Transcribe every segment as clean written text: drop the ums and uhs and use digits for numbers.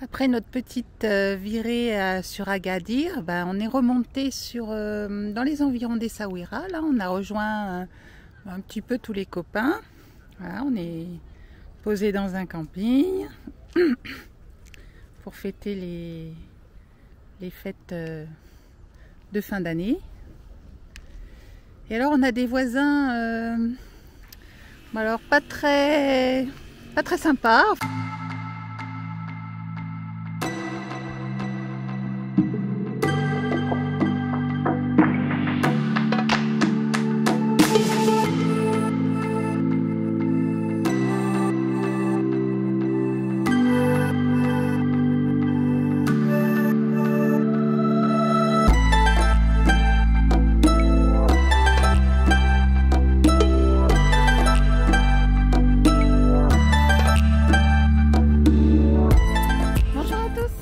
Après notre petite virée sur Agadir, on est remonté dans les environs d'Essaouira. Là, on a rejoint un petit peu tous les copains. Voilà, on est posé dans un camping pour fêter les fêtes de fin d'année. Et alors, on a des voisins, alors pas très sympas.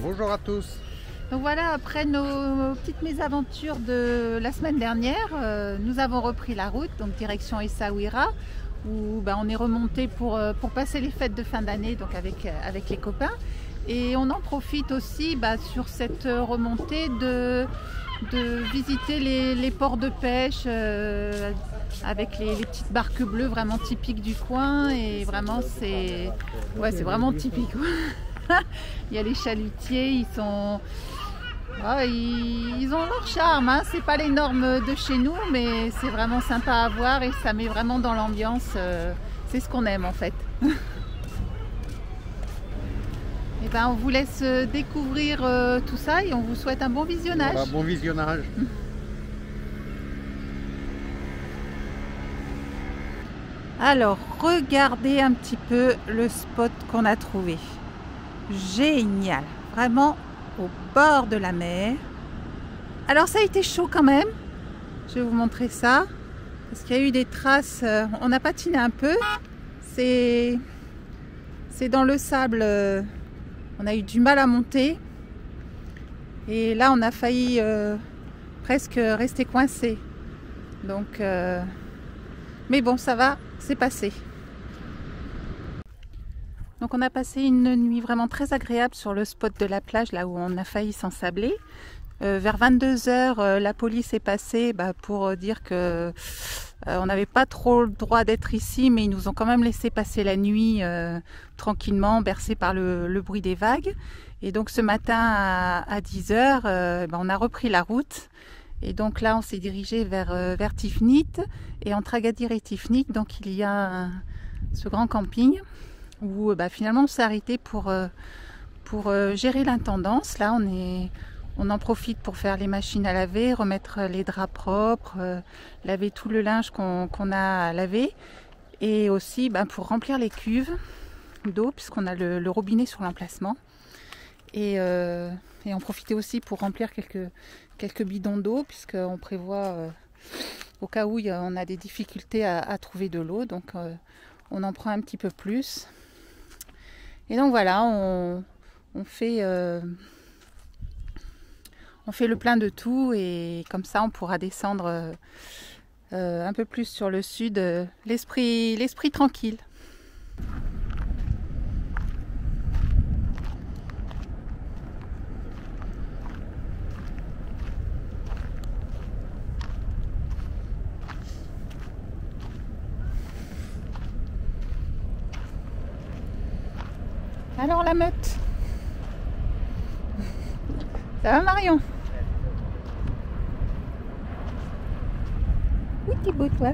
Bonjour à tous. Donc voilà, après nos petites mésaventures de la semaine dernière, nous avons repris la route, donc direction Essaouira, où on est remonté pour passer les fêtes de fin d'année donc avec les copains. Et on en profite aussi sur cette remontée de visiter les ports de pêche avec les petites barques bleues vraiment typiques du coin. Et vraiment c'est vraiment typique. Il y a les chalutiers, ils ont leur charme, hein. C'est pas les normes de chez nous, mais c'est vraiment sympa à voir et ça met vraiment dans l'ambiance. C'est ce qu'on aime en fait. Et on vous laisse découvrir tout ça et on vous souhaite un bon visionnage. Voilà, bon visionnage. Alors, regardez un petit peu le spot qu'on a trouvé. Génial, vraiment au bord de la mer. Alors ça a été chaud quand même, je vais vous montrer ça parce qu'il y a eu des traces, on a patiné un peu, c'est dans le sable, on a eu du mal à monter et là on a failli presque rester coincé, donc mais bon, ça va, c'est passé. Donc on a passé une nuit vraiment très agréable sur le spot de la plage, là où on a failli s'ensabler. Vers 22 h, la police est passée pour dire que on n'avait pas trop le droit d'être ici, mais ils nous ont quand même laissé passer la nuit tranquillement, bercés par le bruit des vagues. Et donc ce matin à 10 h, on a repris la route. Et donc là, on s'est dirigé vers Tifnit. Et entre Agadir et Tifnit, donc il y a ce grand camping où finalement on s'est arrêté pour gérer l'intendance. Là on en profite pour faire les machines à laver, remettre les draps propres, laver tout le linge qu'on a à laver et aussi pour remplir les cuves d'eau puisqu'on a le robinet sur l'emplacement et en profiter aussi pour remplir quelques bidons d'eau puisqu'on prévoit au cas où on a des difficultés à trouver de l'eau, donc on en prend un petit peu plus. Et donc voilà, on fait le plein de tout et comme ça on pourra descendre un peu plus sur le sud, l'esprit tranquille. Alors la meute, ça va Marion? Oui, t'es beau toi.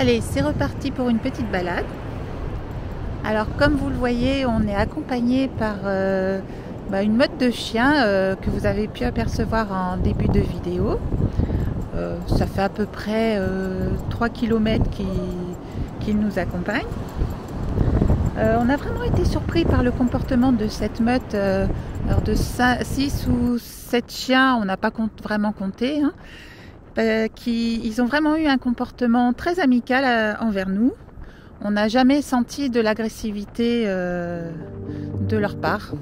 Allez, c'est reparti pour une petite balade. Alors comme vous le voyez, on est accompagné par une meute de chiens que vous avez pu apercevoir en début de vidéo. Ça fait à peu près 3 km qu'ils nous accompagnent. On a vraiment été surpris par le comportement de cette meute. Alors de 6 ou 7 chiens, on n'a pas vraiment compté, hein, ils ont vraiment eu un comportement très amical envers nous. On n'a jamais senti de l'agressivité de leur part.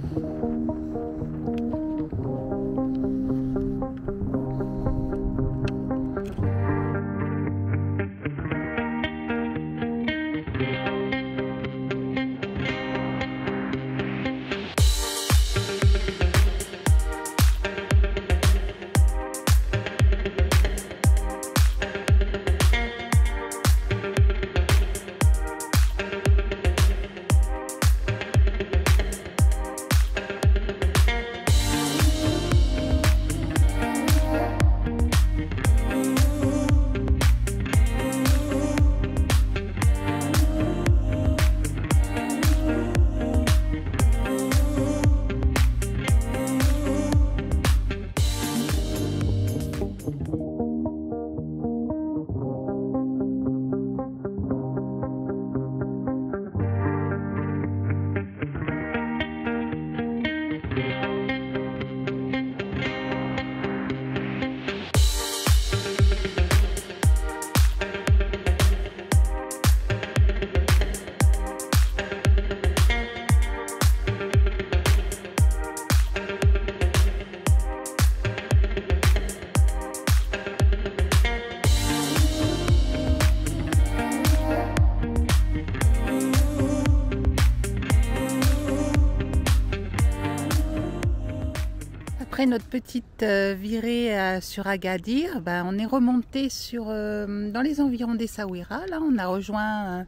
Après notre petite virée sur Agadir, on est remonté dans les environs d'Essaouira. Là, on a rejoint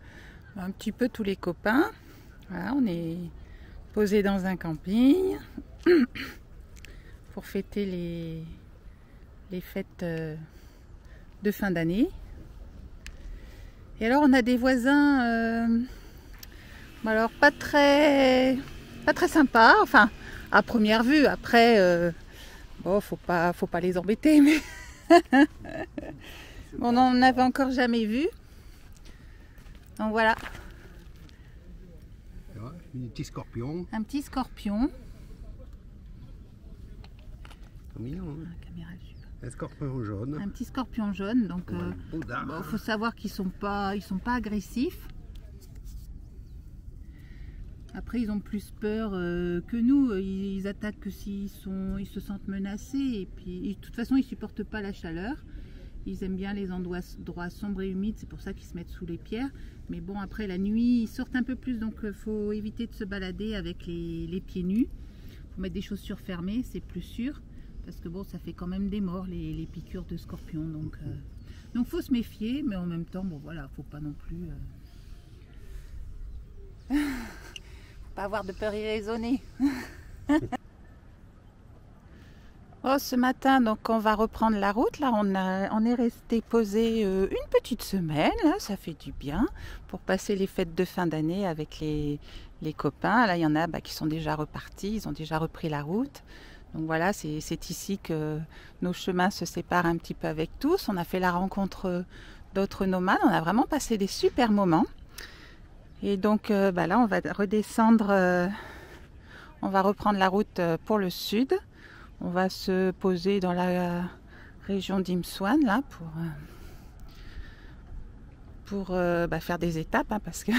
un petit peu tous les copains. Voilà, on est posé dans un camping pour fêter les fêtes de fin d'année. Et alors, on a des voisins, alors pas très sympas. Enfin, à première vue, après, faut pas les embêter, mais on n'en avait encore jamais vu. Donc voilà. Un petit scorpion. Un petit scorpion. C'est mignon, hein. Un scorpion jaune. Un petit scorpion jaune. Donc, faut savoir qu'ils sont pas agressifs. Après, ils ont plus peur que nous. Ils attaquent que s'ils se sentent menacés. Et puis, de toute façon, ils supportent pas la chaleur. Ils aiment bien les endroits sombres et humides. C'est pour ça qu'ils se mettent sous les pierres. Mais bon, après, la nuit, ils sortent un peu plus. Donc, il faut éviter de se balader avec les pieds nus. Il faut mettre des chaussures fermées, c'est plus sûr. Parce que bon, ça fait quand même des morts, les piqûres de scorpions. Donc, faut se méfier. Mais en même temps, bon, voilà, faut pas non plus... pas avoir de peur irraisonnée. Ce matin, donc on va reprendre la route. Là, on est resté posé une petite semaine. Là, ça fait du bien pour passer les fêtes de fin d'année avec les copains. Là, il y en a qui sont déjà repartis. Ils ont déjà repris la route. Donc voilà, c'est ici que nos chemins se séparent un petit peu avec tous. On a fait la rencontre d'autres nomades. On a vraiment passé des super moments. Et donc là, on va redescendre, on va reprendre la route pour le sud. On va se poser dans la région d'Imswan là pour faire des étapes, hein, parce que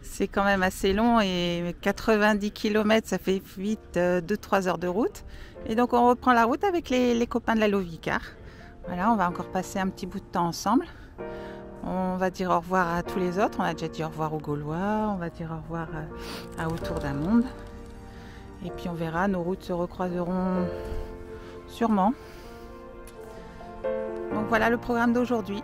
c'est quand même assez long et 90 km, ça fait vite 2-3 heures de route. Et donc on reprend la route avec les copains de la Lovicar. Voilà, on va encore passer un petit bout de temps ensemble. On va dire au revoir à tous les autres. On a déjà dit au revoir aux Gaulois. On va dire au revoir à Autour d'un monde. Et puis on verra, nos routes se recroiseront sûrement. Donc voilà le programme d'aujourd'hui.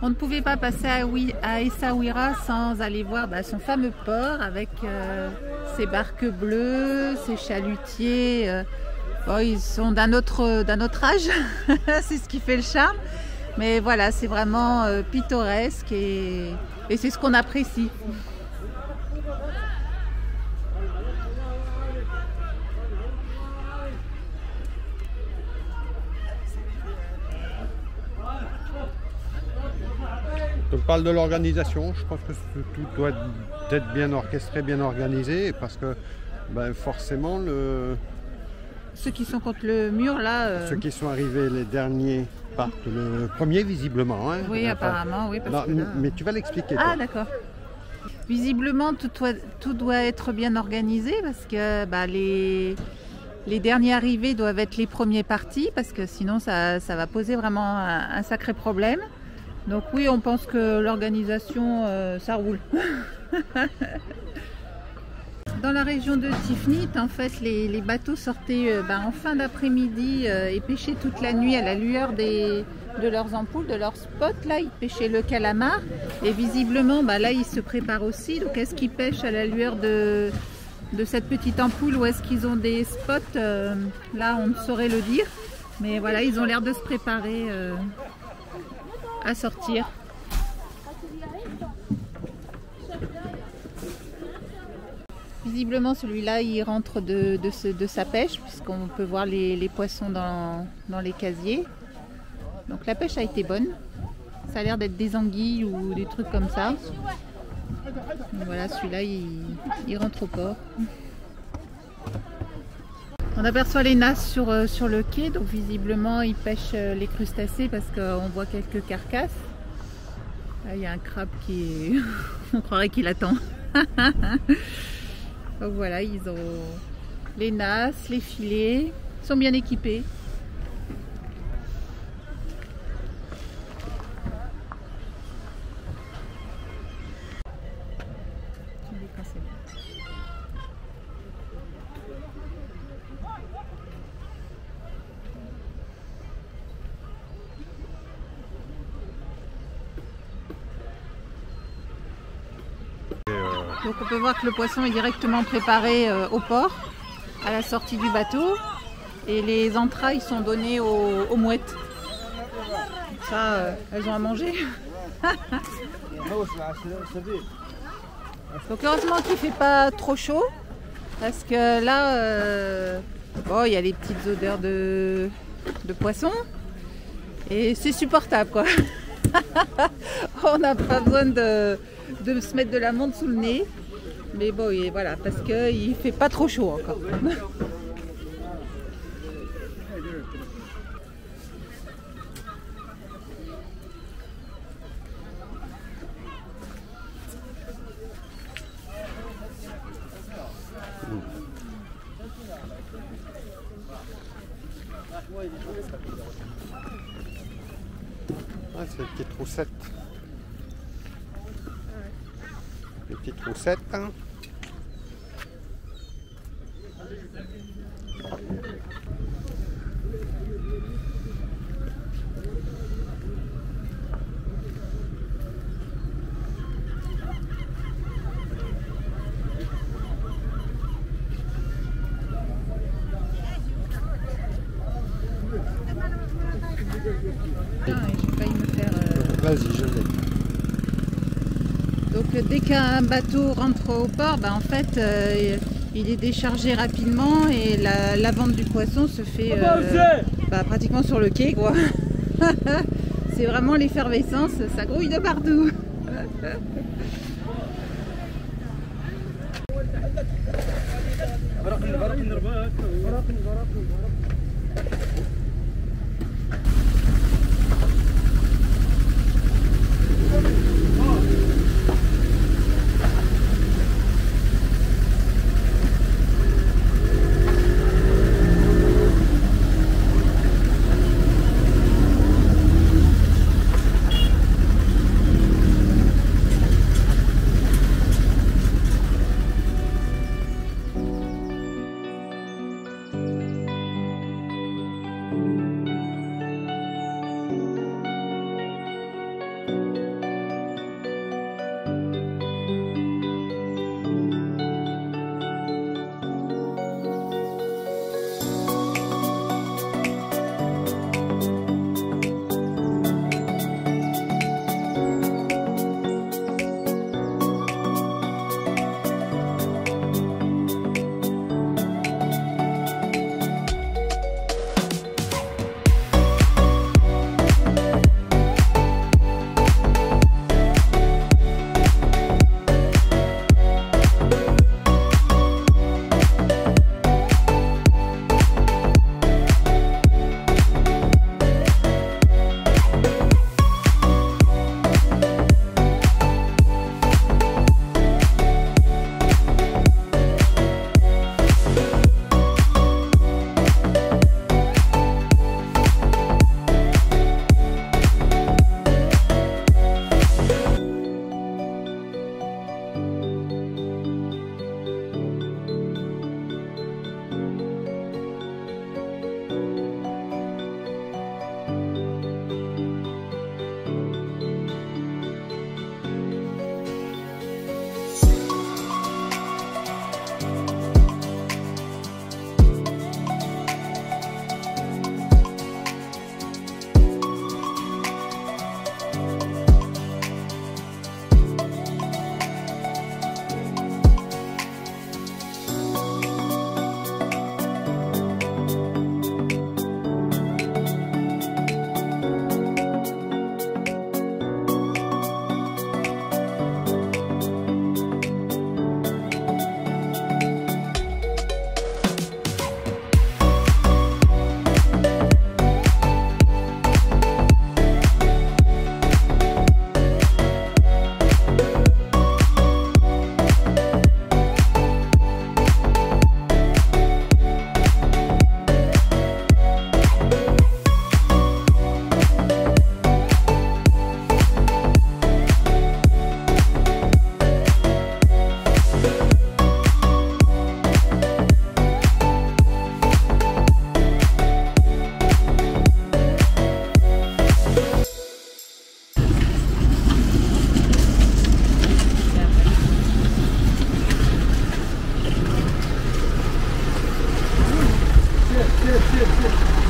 On ne pouvait pas passer à Essaouira sans aller voir son fameux port avec ses barques bleues, ses chalutiers. Bon, ils sont d'un autre âge, c'est ce qui fait le charme. Mais voilà, c'est vraiment pittoresque et c'est ce qu'on apprécie. On parle de l'organisation, je pense que tout doit être bien orchestré, bien organisé, parce que forcément ceux qui sont contre le mur là... Ceux qui sont arrivés les derniers partent le premier visiblement. Hein, oui, apparemment, oui. Parce que là... Mais tu vas l'expliquer. Ah d'accord. Visiblement tout doit être bien organisé parce que les derniers arrivés doivent être les premiers partis parce que sinon ça va poser vraiment un sacré problème. Donc oui, on pense que l'organisation, ça roule. Dans la région de Tifnit, en fait, les bateaux sortaient en fin d'après-midi et pêchaient toute la nuit à la lueur de leurs ampoules, de leurs spots. Là, ils pêchaient le calamar. Et visiblement, là, ils se préparent aussi. Donc, est-ce qu'ils pêchent à la lueur de cette petite ampoule ou est-ce qu'ils ont des spots? Là, on ne saurait le dire. Mais voilà, ils ont l'air de se préparer à sortir. Visiblement celui-là il rentre de sa pêche puisqu'on peut voir les poissons dans les casiers. Donc la pêche a été bonne. Ça a l'air d'être des anguilles ou des trucs comme ça. Donc voilà, celui-là il rentre au port. On aperçoit les nasses sur le quai, donc visiblement ils pêchent les crustacés parce qu'on voit quelques carcasses. Là il y a un crabe qui est... on croirait qu'il attend. Donc voilà, ils ont les nasses, les filets, ils sont bien équipés. Donc on peut voir que le poisson est directement préparé au port, à la sortie du bateau. Et les entrailles sont données aux mouettes. Ça, elles ont à manger. Donc heureusement qu'il ne fait pas trop chaud. Parce que là, il y a les petites odeurs de poisson. Et c'est supportable quoi. On n'a pas besoin de se mettre de la menthe sous le nez, mais bon, et voilà, parce qu'il fait pas trop chaud encore. Ah, c'est une petite roussette. Des petites roussettes. Hein. J'ai failli me faire... Vas-y, je l'ai. Donc dès qu'un bateau rentre au port, en fait il est déchargé rapidement et la vente du poisson se fait pratiquement sur le quai quoi. C'est vraiment l'effervescence, ça grouille de partout.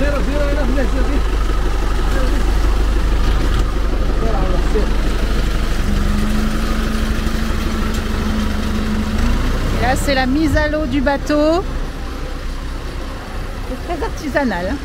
Et là, c'est la mise à l'eau du bateau. C'est très artisanal, hein.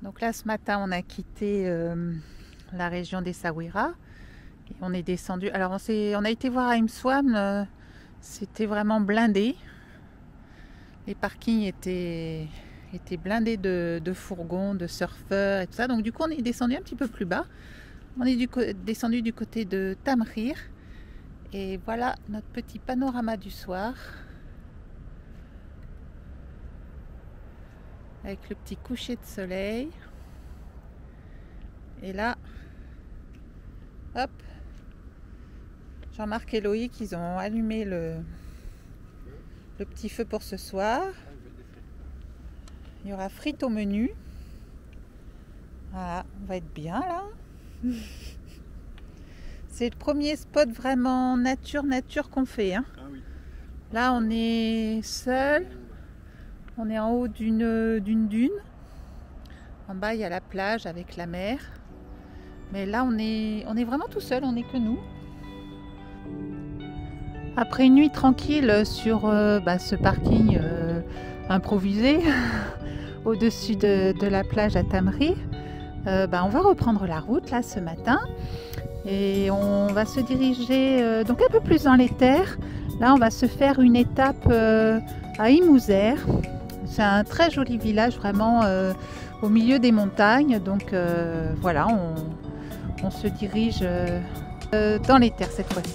Donc là, ce matin, on a quitté la région d'Essaouira et on est descendu. Alors, on a été voir à Imsouane, c'était vraiment blindé. Les parkings étaient blindés de fourgons, de surfeurs et tout ça. Donc, du coup, on est descendu un petit peu plus bas. On est descendu du côté de Tamrir. Et voilà notre petit panorama du soir. Avec le petit coucher de soleil. Et là, hop, Jean-Marc et Loïc, ils ont allumé le petit feu pour ce soir. Il y aura frites au menu. Voilà, on va être bien là. C'est le premier spot vraiment nature qu'on fait, hein. Ah oui. Là, on est seul. On est en haut d'une dune. En bas, il y a la plage avec la mer. Mais là, on est vraiment tout seul, on n'est que nous. Après une nuit tranquille sur ce parking improvisé au-dessus de la plage à Tamery, on va reprendre la route là ce matin et on va se diriger donc un peu plus dans les terres. Là on va se faire une étape à Imouzert. C'est un très joli village vraiment au milieu des montagnes, donc voilà, on se dirige dans les terres cette fois-ci.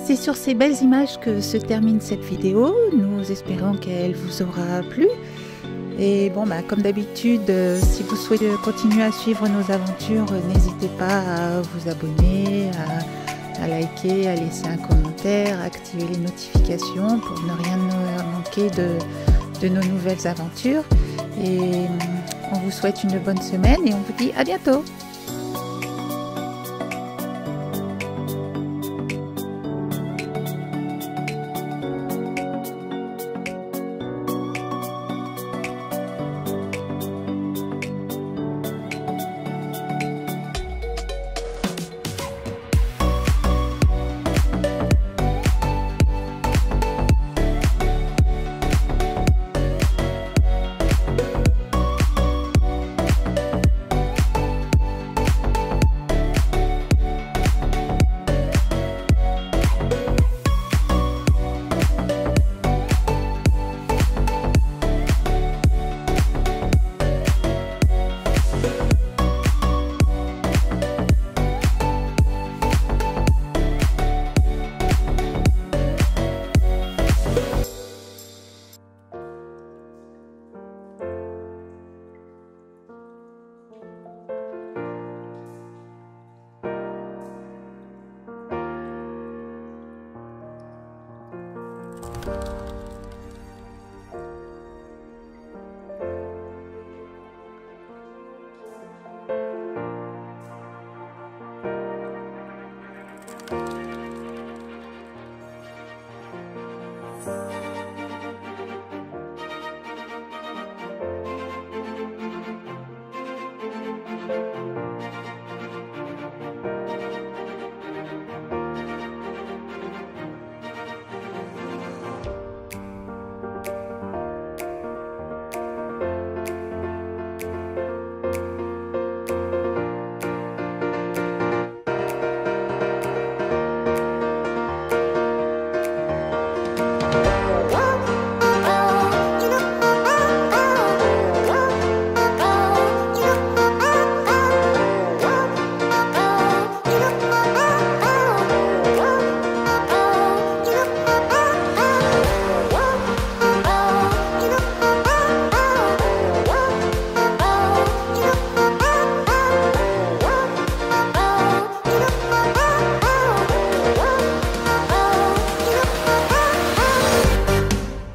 C'est sur ces belles images que se termine cette vidéo. Nous espérons qu'elle vous aura plu. Et comme d'habitude, si vous souhaitez continuer à suivre nos aventures, n'hésitez pas à vous abonner, à liker, à laisser un commentaire, à activer les notifications pour ne rien manquer de nos nouvelles aventures. Et on vous souhaite une bonne semaine et on vous dit à bientôt.